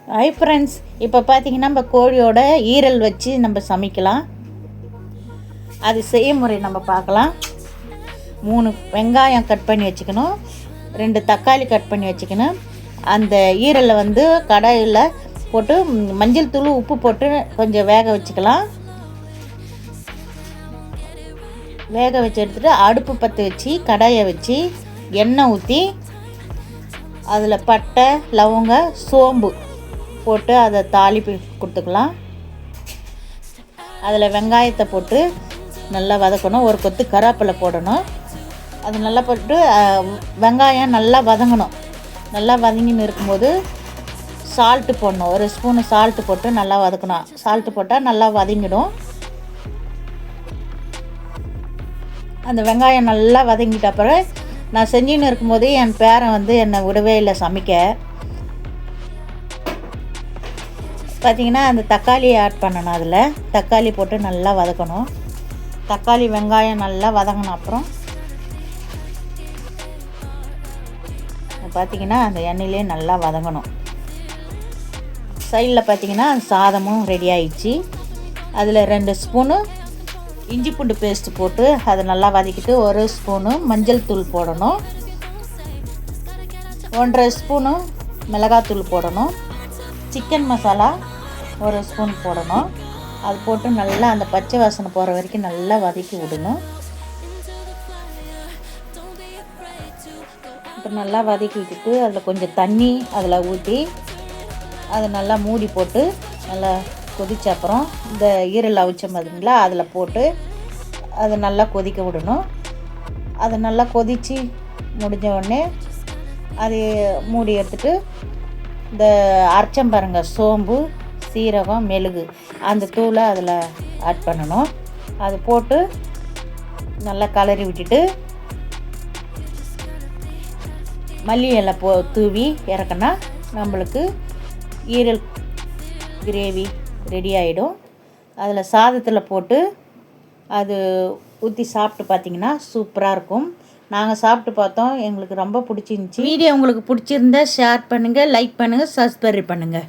Hi friends, இப்போ பார்த்தீங்கன்னா நம்ம கோழியோட ஈரல் வச்சு நம்ம சமைக்கலாம். அது செய்முறை நம்ம பார்க்கலாம். 3 வெங்காயம் கட் பண்ணி வச்சுக்கணும், 2 தக்காளி கட் பண்ணி வச்சுக்கணும். அந்த ஈரலை வந்து கடாயில் போட்டு மஞ்சள் தூள் உப்பு போட்டு கொஞ்சம் வேக வச்சுக்கலாம். வேக வச்சு எடுத்துகிட்டு அடுப்பு பற்ற வச்சு கடாயை வச்சு எண்ணெய் ஊற்றி அதில் பட்டை, லவங்க, சோம்பு போட்டு அதை தாளிப்பு கொடுத்துக்கலாம். அதில் வெங்காயத்தை போட்டு நல்லா வதக்கணும். ஒரு கொத்து கருவேப்பிலை போடணும். அது நல்லா போட்டு வெங்காயம் நல்லா வதங்கணும். நல்லா வதங்கின்னு இருக்கும்போது சால்ட்டு போடணும். 1 ஸ்பூனு சால்ட்டு போட்டு நல்லா வதக்கணும். சால்ட்டு போட்டால் நல்லா வதங்கிடும். அந்த வெங்காயம் நல்லா வதங்கிட்ட அப்புறம் நான் செஞ்சுன்னு இருக்கும்போது என் பேரன் வந்து என்னை விடவே இல்லை சமைக்க. பார்த்திங்கன்னா அந்த தக்காளியை ஆட் பண்ணணும். அதில் தக்காளி போட்டு நல்லா வதக்கணும். தக்காளி வெங்காயம் நல்லா வதங்கின அப்புறம் பார்த்திங்கன்னா அந்த எண்ணெயிலே நல்லா வதங்கணும். சைடில் பார்த்திங்கன்னா சாதமும் ரெடி ஆயிடுச்சு. அதில் 2 ஸ்பூனு இஞ்சி பூண்டு பேஸ்ட்டு போட்டு அதை நல்லா வதக்கிட்டு 1 ஸ்பூனு மஞ்சள் தூள் போடணும். 1.5 ஸ்பூனு மிளகாத்தூள் போடணும். சிக்கன் மசாலா 1 ஸ்பூன் போடணும். அது போட்டு நல்லா அந்த பச்சை வாசனை போகிற வரைக்கும் நல்லா வதக்கி விடணும். இப்போ நல்லா வதக்கி விட்டுட்டு அதில் கொஞ்சம் தண்ணி அதில் ஊற்றி அதை நல்லா மூடி போட்டு நல்லா கொதிச்ச அப்புறம் இந்த ஈரல் அவிச்ச மாதிரிங்களா அதில் போட்டு அதை நல்லா கொதிக்க விடணும். அது நல்லா கொதித்து முடிஞ்ச உடனே அது மூடி எடுத்துட்டு இந்த அரைச்சம் பாருங்கள், சோம்பு, சீரகம், மெழுகு அந்த தூளை அதில் ஆட் பண்ணணும். அது போட்டு நல்லா கலரி விட்டுட்டு மல்லி இலை தூவி இறக்குனா நம்மளுக்கு ஈரல் கிரேவி ரெடி ஆகிடும். அதில் சாதத்தில் போட்டு அது ஊற்றி சாப்பிட்டு பார்த்திங்கன்னா சூப்பராக இருக்கும். நாங்கள் சாப்பிட்டு பார்த்தோம், எங்களுக்கு ரொம்ப பிடிச்சிருந்துச்சி. வீடியோ உங்களுக்கு பிடிச்சிருந்தா ஷேர் பண்ணுங்கள், லைக் பண்ணுங்கள், சப்ஸ்கிரைப் பண்ணுங்கள்.